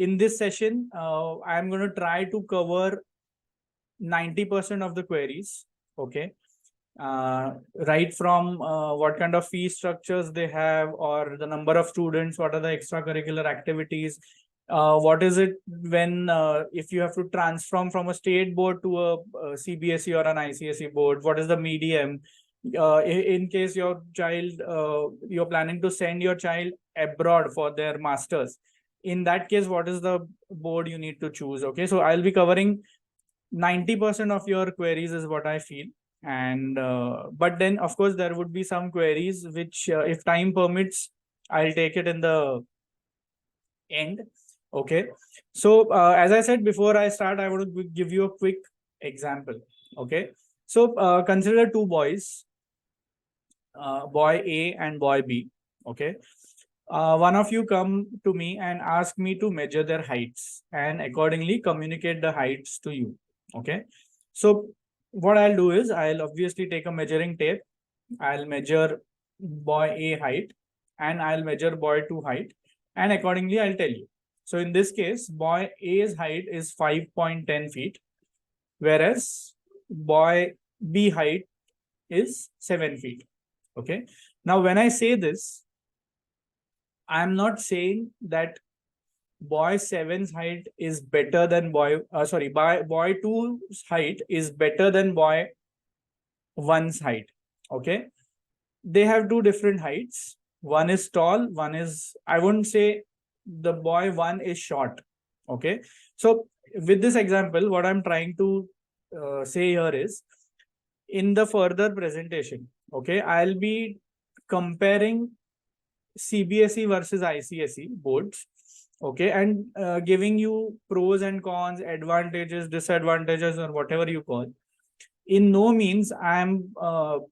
in this session, I'm going to try to cover 90% of the queries. Okay. Right from what kind of fee structures they have, or the number of students, what are the extracurricular activities, what is it when if you have to transform from a state board to a CBSE or an ICSE board, what is the medium? In case your child, you're planning to send your child abroad for their masters, in that case, what is the board you need to choose? Okay, so I'll be covering 90% of your queries is what I feel. And but then of course there would be some queries which if time permits, I'll take it in the end. Okay, so as I said before I start, I want to give you a quick example. Okay, so consider two boys, boy A and boy B. Okay, one of you come to me and ask me to measure their heights and accordingly communicate the heights to you. Okay, so what I'll do is I'll obviously take a measuring tape. I'll measure boy A height and I'll measure boy 2 height, and accordingly I'll tell you. So in this case, boy A's height is 5.10 feet, whereas boy B height is 7 feet. Okay. Now, when I say this, I'm not saying that boy 7's height is better than boy 2's height is better than boy 1's height. Okay, they have two different heights. One is tall, one is, I wouldn't say the boy 1 is short. Okay, so with this example, what I'm trying to say here is, in the further presentation, okay, I'll be comparing CBSE versus ICSE boards. Okay, and giving you pros and cons, advantages, disadvantages, or whatever you call. In no means I'm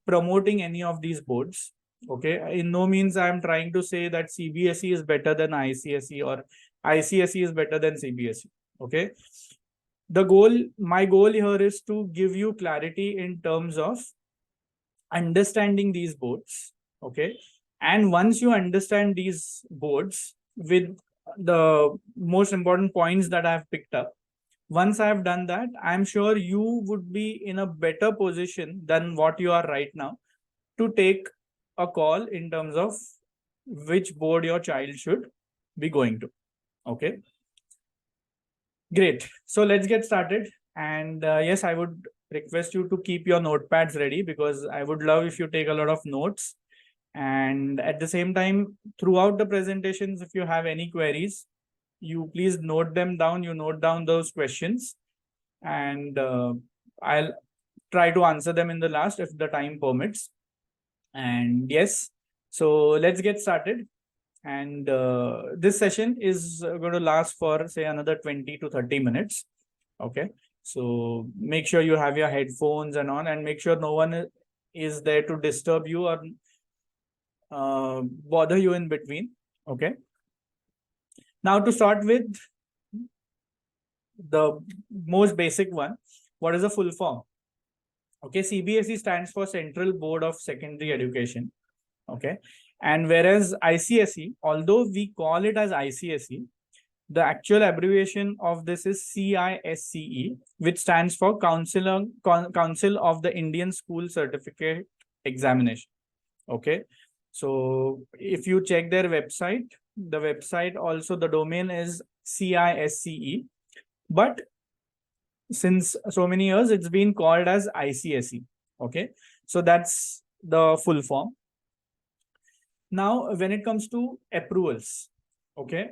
promoting any of these boards. Okay, in no means I'm trying to say that CBSE is better than ICSE or ICSE is better than CBSE. Okay, my goal here is to give you clarity in terms of understanding these boards. Okay, and once you understand these boards with the most important points that I've picked up, once I've done that, I'm sure you would be in a better position than what you are right now to take a call in terms of which board your child should be going to. Okay. Great. So let's get started. And yes, I would request you to keep your notepads ready, because I would love if you take a lot of notes. And at the same time, throughout the presentations, if you have any queries, you please note them down. You note down those questions, and I'll try to answer them in the last if the time permits. And yes, so let's get started. And this session is going to last for say another 20 to 30 minutes. Okay, so make sure you have your headphones and on, and make sure no one is there to disturb you or bother you in between. Okay, now to start with the most basic one, what is the full form? Okay, CBSE stands for Central Board of Secondary Education. Okay, and whereas ICSE, although we call it as ICSE, the actual abbreviation of this is CISCE, which stands for Council of the Indian School Certificate Examination. Okay, so if you check their website, the website also, the domain is CISCE, but since so many years, it's been called as ICSE. Okay, so that's the full form. Now, when it comes to approvals, okay,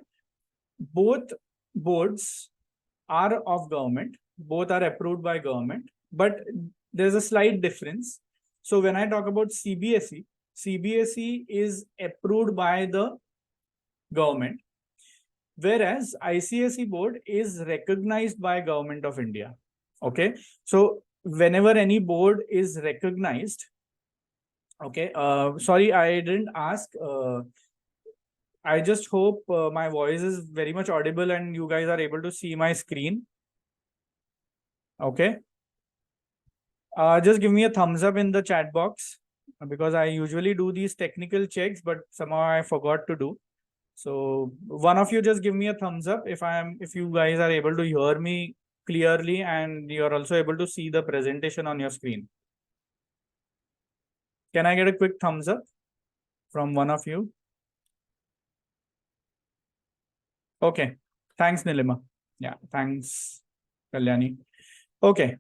both boards are of government, both are approved by government, but there's a slight difference. So when I talk about CBSE, CBSE is approved by the government, whereas ICSE board is recognized by Government of India. Okay, so whenever any board is recognized, okay, sorry, I didn't ask. I just hope my voice is very much audible and you guys are able to see my screen. Okay. Just give me a thumbs up in the chat box, because I usually do these technical checks, but somehow I forgot to do. So one of you just give me a thumbs up if you guys are able to hear me clearly and you're also able to see the presentation on your screen. Can I get a quick thumbs up from one of you? Okay. Thanks, Nilima. Yeah, thanks, Kalyani. Okay.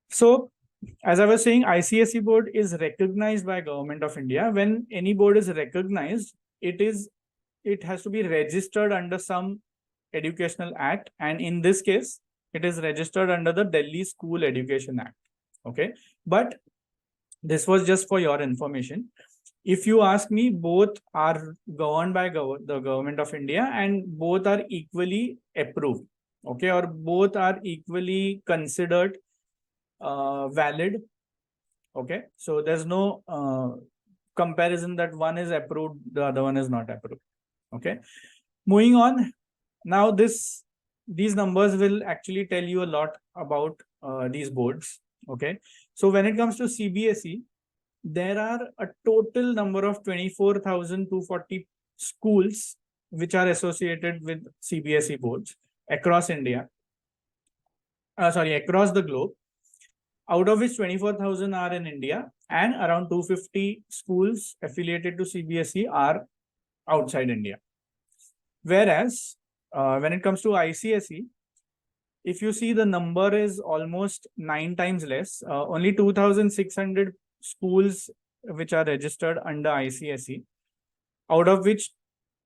So as I was saying, ICSE board is recognized by Government of India. When any board is recognized, it has to be registered under some educational act, and in this case it is registered under the Delhi School Education Act. Okay, but this was just for your information. If you ask me, both are governed by the Government of India and both are equally approved. Okay, or both are equally considered valid. Okay, so there's no comparison that one is approved, the other one is not approved. Okay, moving on. Now these numbers will actually tell you a lot about these boards. Okay, so when it comes to CBSE, there are a total number of 24,240 schools which are associated with CBSE boards across India. Across the globe. Out of which 24,000 are in India and around 250 schools affiliated to CBSE are outside India. Whereas when it comes to ICSE, if you see, the number is almost 9 times less. Only 2,600 schools which are registered under ICSE, out of which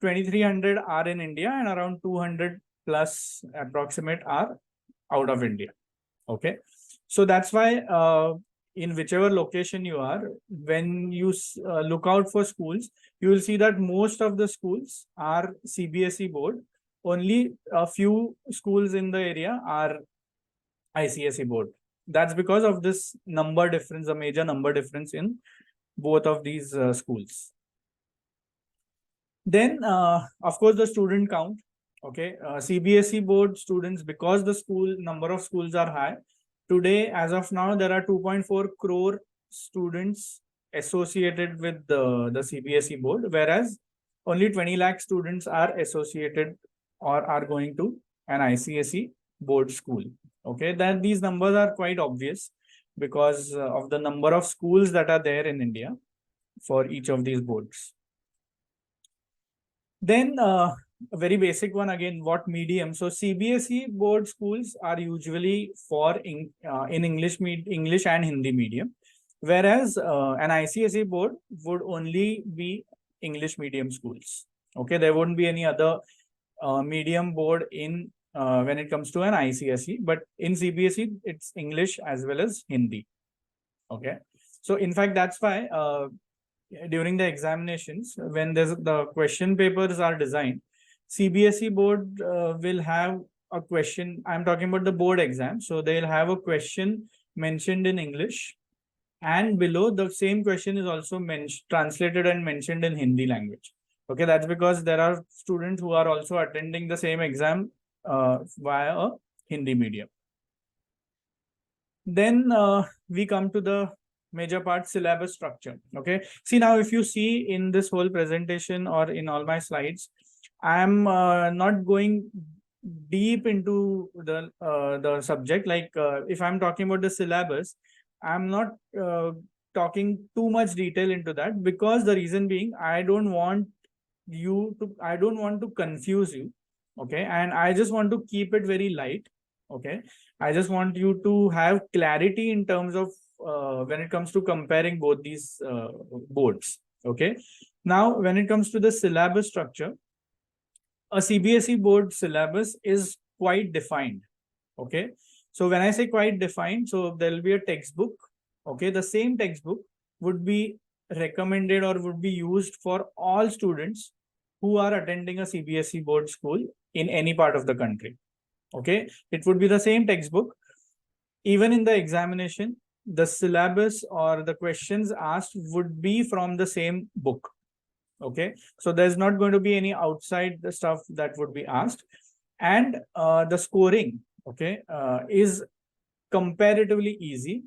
2,300 are in India and around 200 plus approximate are out of India. Okay, so that's why in whichever location you are, when you look out for schools, you will see that most of the schools are CBSE board. Only a few schools in the area are ICSE board. That's because of this number difference, a major number difference in both of these schools. Then, of course, the student count. Okay, CBSE board students, because the number of schools are high. Today, as of now, there are 2.4 crore students associated with the CBSE board, whereas only 20 lakh students are associated or are going to an ICSE board school. Okay, then these numbers are quite obvious because of the number of schools that are there in India for each of these boards. Then a very basic one again, what medium? So CBSE board schools are usually for in English and Hindi medium, whereas an ICSE board would only be English medium schools. Okay, there wouldn't be any other medium board in when it comes to an ICSE, but in CBSE it's English as well as Hindi. Okay, so in fact that's why during the examinations, when the question papers are designed, CBSE board will have a question. I'm talking about the board exam. So they'll have a question mentioned in English, and below the same question is also translated and mentioned in Hindi language. Okay, that's because there are students who are also attending the same exam via a Hindi medium. Then we come to the major part, syllabus structure. Okay, see, now if you see in this whole presentation or in all my slides, I'm not going deep into the subject. Like if I'm talking about the syllabus, I'm not talking too much detail into that, because the reason being, I don't want to confuse you. Okay, and I just want to keep it very light. Okay, I just want you to have clarity in terms of when it comes to comparing both these boards. Okay, now when it comes to the syllabus structure, a CBSE board syllabus is quite defined. Okay, so when I say quite defined, so there will be a textbook. Okay, the same textbook would be recommended or would be used for all students who are attending a CBSE board school in any part of the country. Okay, it would be the same textbook. Even in the examination, the syllabus or the questions asked would be from the same book. Okay, so there's not going to be any outside the stuff that would be asked. And the scoring, okay, is comparatively easy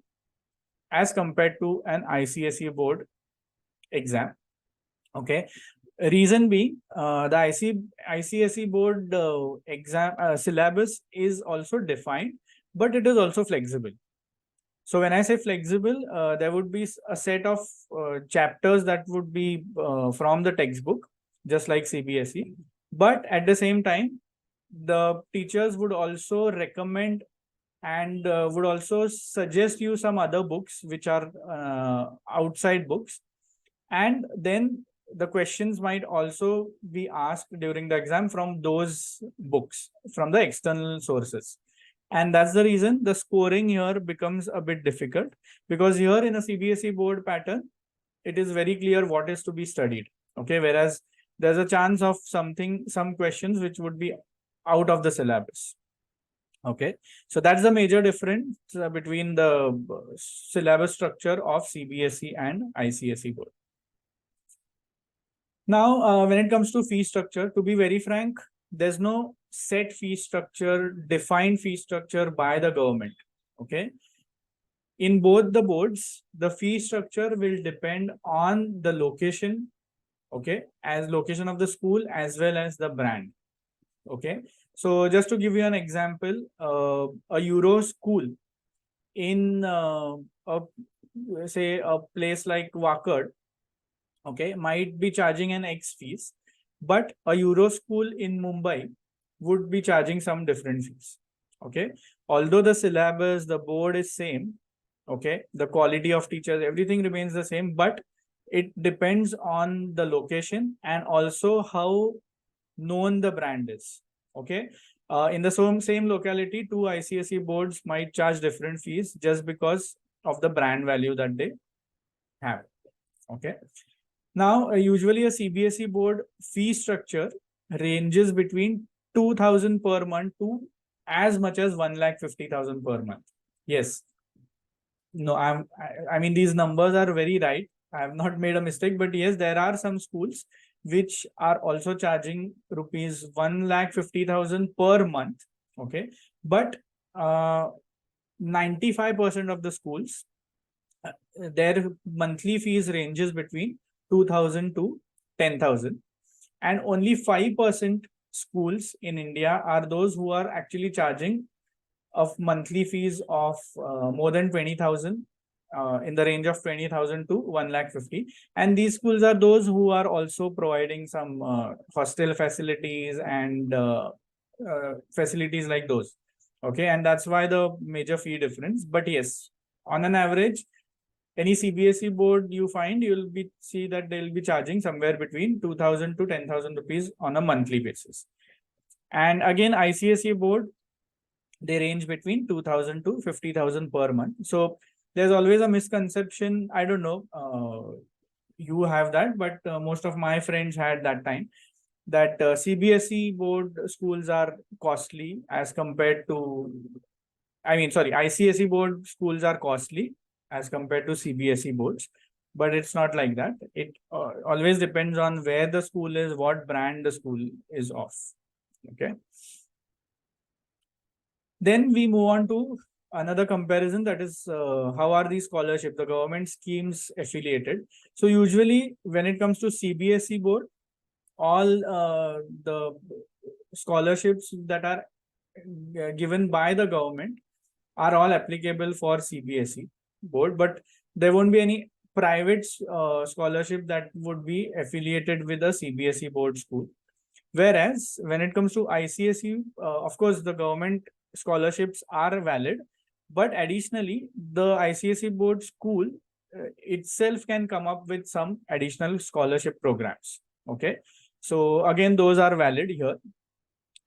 as compared to an ICSE board exam. Okay, Reason being, the ICSE board exam syllabus is also defined, but it is also flexible. So when I say flexible, there would be a set of chapters that would be from the textbook, just like CBSE. But at the same time, the teachers would also recommend and would also suggest you some other books which are outside books. And then the questions might also be asked during the exam from those books, from the external sources. And that's the reason the scoring here becomes a bit difficult, because here in a CBSE board pattern, it is very clear what is to be studied. Okay, whereas there's a chance of some questions which would be out of the syllabus. Okay, so that's the major difference between the syllabus structure of CBSE and ICSE board. Now, when it comes to fee structure, to be very frank, there's no set fee structure, defined fee structure by the government. Okay. In both the boards, the fee structure will depend on the location, okay, as location of the school as well as the brand. Okay. So just to give you an example, a Euro school in say a place like Wakad, okay, might be charging an X fees, but a Euro school in Mumbai would be charging some different fees. Okay, although the syllabus, the board is same, okay, the quality of teachers, everything remains the same, but it depends on the location and also how known the brand is. Okay, in the same locality, two ICSE boards might charge different fees just because of the brand value that they have. Okay. Now, usually a CBSE board fee structure ranges between 2,000 per month to as much as 1,50,000 per month. Yes. No, I mean, these numbers are very right. I have not made a mistake, but yes, there are some schools which are also charging rupees 1,50,000 per month. Okay. But 95% of the schools, their monthly fees ranges between 2,000 to 10,000, and only 5% schools in India are those who are actually charging of monthly fees of more than 20,000, in the range of 20,000 to 1,50,000. And these schools are those who are also providing some hostel facilities and facilities like those. Okay, and that's why the major fee difference. But yes, on an average, any CBSE board you find, you'll be see that they'll be charging somewhere between 2,000 to 10,000 rupees on a monthly basis. And again, ICSE board, they range between 2,000 to 50,000 per month. So there's always a misconception. I don't know, you have that, but most of my friends had that time, that CBSE board schools are costly as compared to, ICSE board schools are costly as compared to CBSE boards, but it's not like that. It always depends on where the school is, what brand the school is of. Okay. Then we move on to another comparison, that is how are these scholarships, the government schemes affiliated. So usually when it comes to CBSE board, all the scholarships that are given by the government are all applicable for CBSE board, but there won't be any private scholarship that would be affiliated with a CBSE board school. Whereas when it comes to ICSE, of course, the government scholarships are valid, but additionally, the ICSE board school itself can come up with some additional scholarship programs. Okay, so again, those are valid here,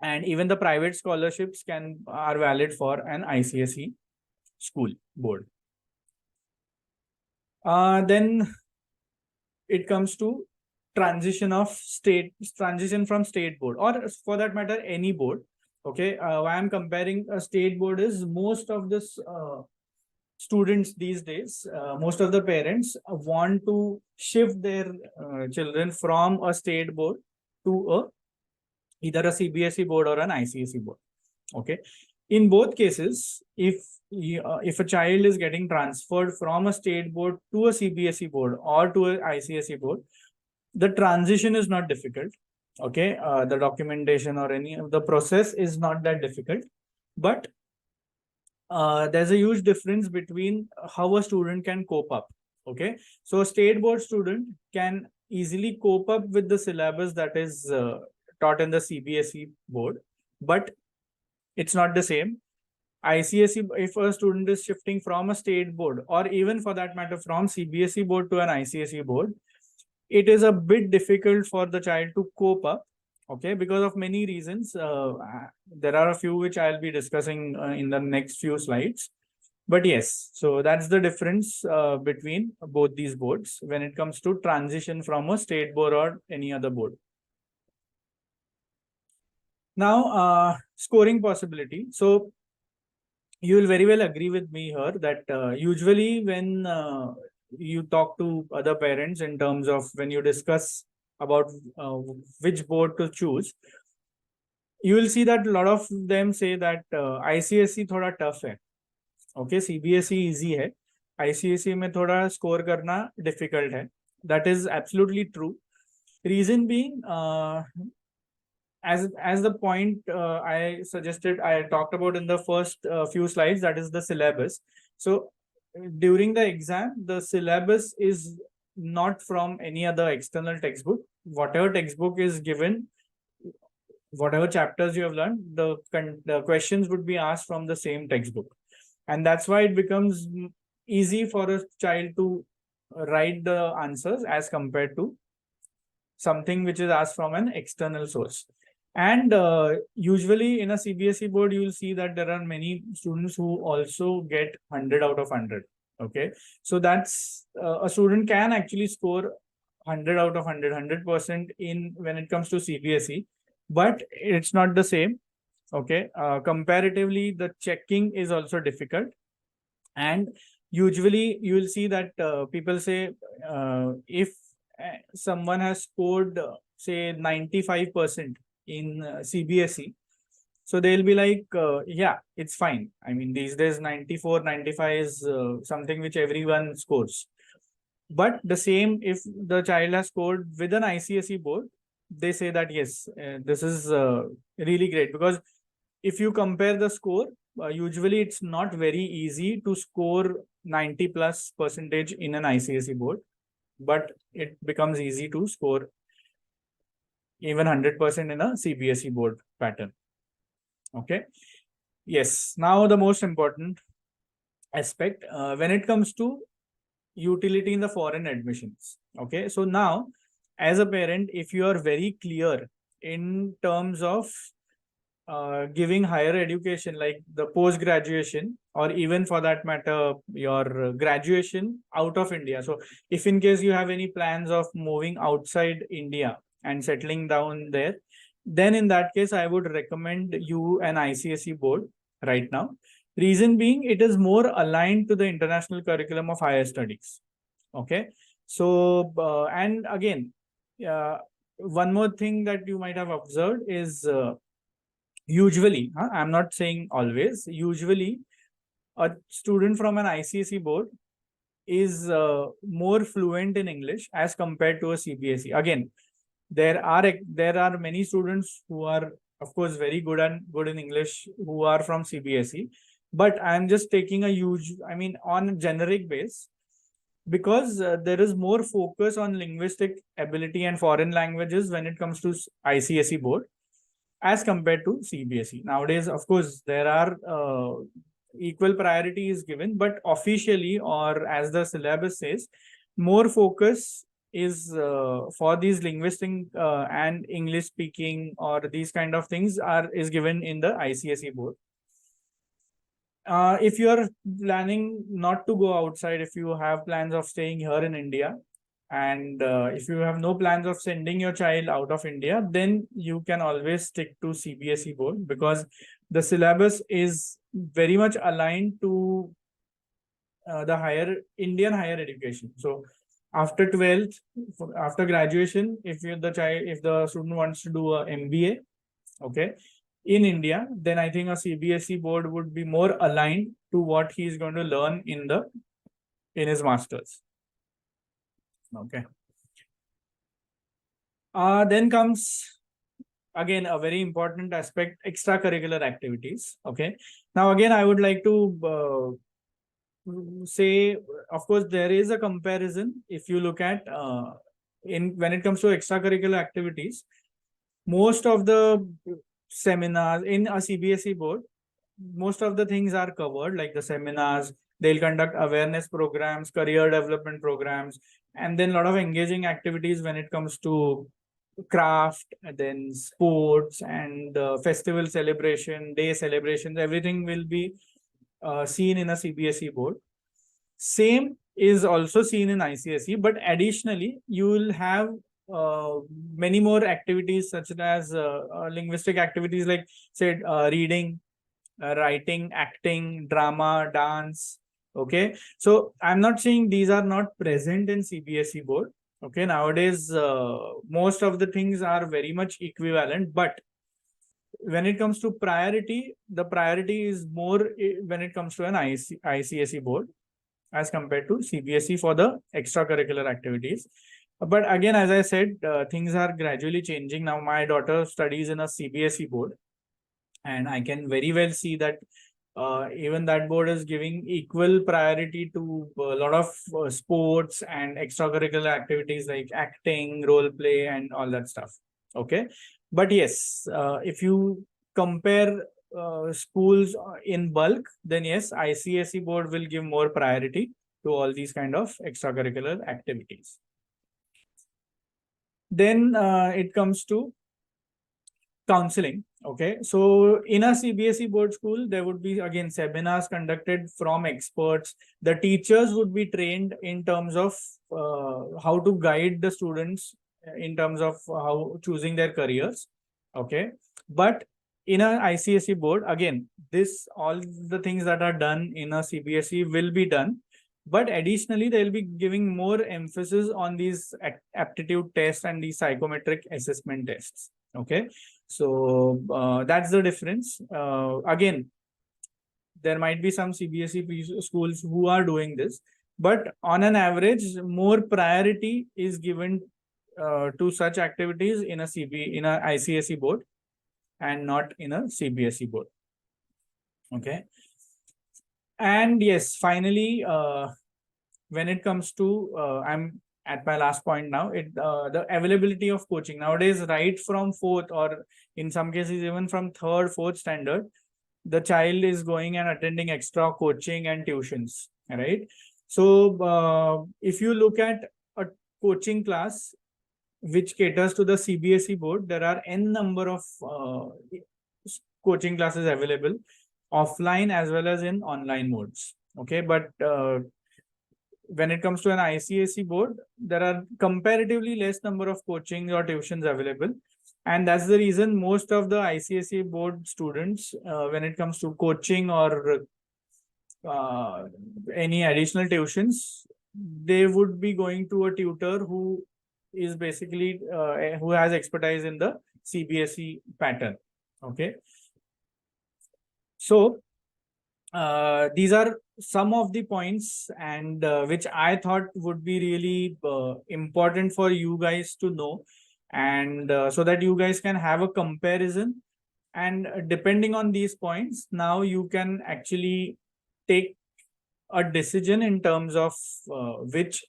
and even the private scholarships are valid for an ICSE school board. Then it comes to transition from state board, or for that matter, any board. Okay, why I'm comparing a state board is most of this students these days, most of the parents want to shift their children from a state board to either a CBSE board or an ICSE board. Okay, in both cases, if a child is getting transferred from a state board to a CBSE board or to a ICSE board, The transition is not difficult. Okay, the documentation or any of the process is not that difficult, but there's a huge difference between how a student can cope up. Okay, so a state board student can easily cope up with the syllabus that is taught in the CBSE board, but it's not the same. ICSE, if a student is shifting from a state board or even for that matter from CBSE board to an ICSE board, it is a bit difficult for the child to cope up. Okay, because of many reasons. There are a few which I'll be discussing in the next few slides. But yes, so that's the difference between both these boards when it comes to transition from a state board or any other board. Now, scoring possibility. So you will very well agree with me here that usually when you talk to other parents in terms of when you discuss about which board to choose, you will see that a lot of them say that ICSE thoda tough hai. Okay, CBSE easy hai. ICSE में थोड़ा score करना difficult है. That is absolutely true. Reason being, as the point I suggested, I talked about in the first few slides, that is the syllabus. So during the exam, the syllabus is not from any other external textbook. Whatever textbook is given, whatever chapters you have learned, the questions would be asked from the same textbook. And that's why it becomes easy for a child to write the answers as compared to something which is asked from an external source. And usually in a CBSE board, you will see that there are many students who also get 100 out of 100. Okay, so that's a student can actually score 100 out of 100, 100% in when it comes to CBSE, but it's not the same. Okay, comparatively, the checking is also difficult. And usually you will see that people say if someone has scored say 95% in CBSE, so they'll be like, yeah, it's fine. I mean, these days 94, 95 is something which everyone scores. But the same, if the child has scored with an ICSE board, they say that yes, this is really great, because if you compare the score, usually it's not very easy to score 90+% in an ICSE board, but it becomes easy to score even 100% in a CBSE board pattern. Okay. Yes. Now the most important aspect when it comes to utility in the foreign admissions. Okay. So now, as a parent, if you are very clear in terms of giving higher education, like the post graduation, or even for that matter your graduation out of India. So if in case you have any plans of moving outside India and settling down there, then in that case I would recommend you an ICSE board right now. Reason being, it is more aligned to the international curriculum of higher studies. Okay, so and again, one more thing that you might have observed is usually, I'm not saying always, usually a student from an ICSE board is more fluent in English as compared to a CBSE. Again, there are many students who are, of course, very good in English who are from CBSE, but I'm just taking a huge, I mean, on a generic base, because there is more focus on linguistic ability and foreign languages when it comes to ICSE board as compared to CBSE. Nowadays, of course, there are equal priority is given, but officially, or as the syllabus says, more focus is for these linguistic and English speaking or these kind of things is given in the ICSE board. If you are planning not to go outside, if you have plans of staying here in India, and if you have no plans of sending your child out of India, then you can always stick to CBSE board, because the syllabus is very much aligned to the Indian higher education. So after 12th, after graduation, if the student wants to do a MBA, okay, in India, then I think a CBSE board would be more aligned to what he is going to learn in his masters. Okay. Then comes again a very important aspect, extracurricular activities. Okay. Now again, I would like to say, of course, there is a comparison. If you look at in when it comes to extracurricular activities, most of the seminars in a CBSE board, most of the things are covered, like the seminars. They'll conduct awareness programs, career development programs, and then a lot of engaging activities when it comes to craft, and then sports and festival celebration, day celebrations. Everything will be seen in a CBSE board. Same is also seen in ICSE, but additionally, you will have many more activities such as linguistic activities like, say, reading, writing, acting, drama, dance. Okay, so I'm not saying these are not present in CBSE board. Okay, nowadays most of the things are very much equivalent, but when it comes to priority, the priority is more when it comes to an ICSE board as compared to CBSE for the extracurricular activities. But again, as I said, things are gradually changing. Now my daughter studies in a CBSE board, and I can very well see that even that board is giving equal priority to a lot of sports and extracurricular activities like acting, role play, and all that stuff. Okay, but yes, if you compare schools in bulk, then yes, ICSE board will give more priority to all these kind of extracurricular activities. Then it comes to counseling. Okay, so in a CBSE board school, there would be again seminars conducted from experts. The teachers would be trained in terms of how to guide the students in terms of how choosing their careers. Okay, but in a ICSE board, again, this all the things that are done in a CBSE will be done, but additionally they'll be giving more emphasis on these aptitude tests and these psychometric assessment tests. Okay, so that's the difference. Again, there might be some CBSE schools who are doing this, but on an average, more priority is given to such activities in a ICSE board and not in a CBSE board. Okay, and yes, finally, when it comes to I'm at my last point now, the availability of coaching nowadays, right from fourth, or in some cases even from third, fourth standard, the child is going and attending extra coaching and tuitions, right? So if you look at a coaching class which caters to the CBSE board, there are n number of coaching classes available offline as well as in online modes. Okay, but when it comes to an ICSE board, there are comparatively less number of coaching or tuitions available. And that's the reason most of the ICSE board students, when it comes to coaching or any additional tuitions, they would be going to a tutor who is basically who has expertise in the CBSE pattern. Okay, so these are some of the points, and which I thought would be really important for you guys to know, and so that you guys can have a comparison, and depending on these points, now you can actually take a decision in terms of which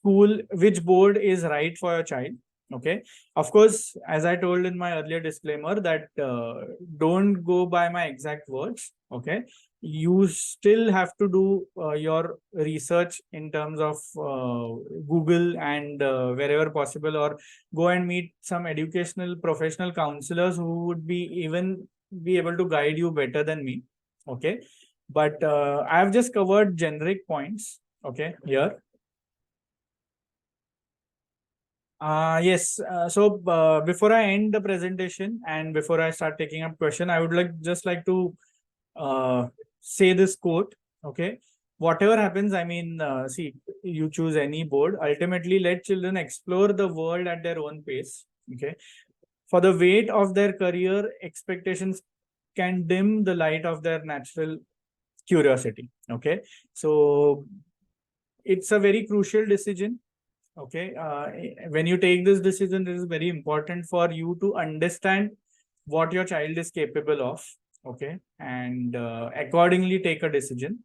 board is right for your child. Okay, of course, as I told in my earlier disclaimer, that don't go by my exact words. Okay, you still have to do your research in terms of Google and wherever possible, or go and meet some educational professional counselors who would be able to guide you better than me. Okay, but I have just covered generic points. Okay, here. Yes. So before I end the presentation and before I start taking up question, I would like to say this quote. Okay. Whatever happens, I mean, see, you choose any board. Ultimately, let children explore the world at their own pace. Okay. For the weight of their career, expectations can dim the light of their natural curiosity. Okay. So it's a very crucial decision. Okay, when you take this decision, it is very important for you to understand what your child is capable of. Okay, and accordingly take a decision.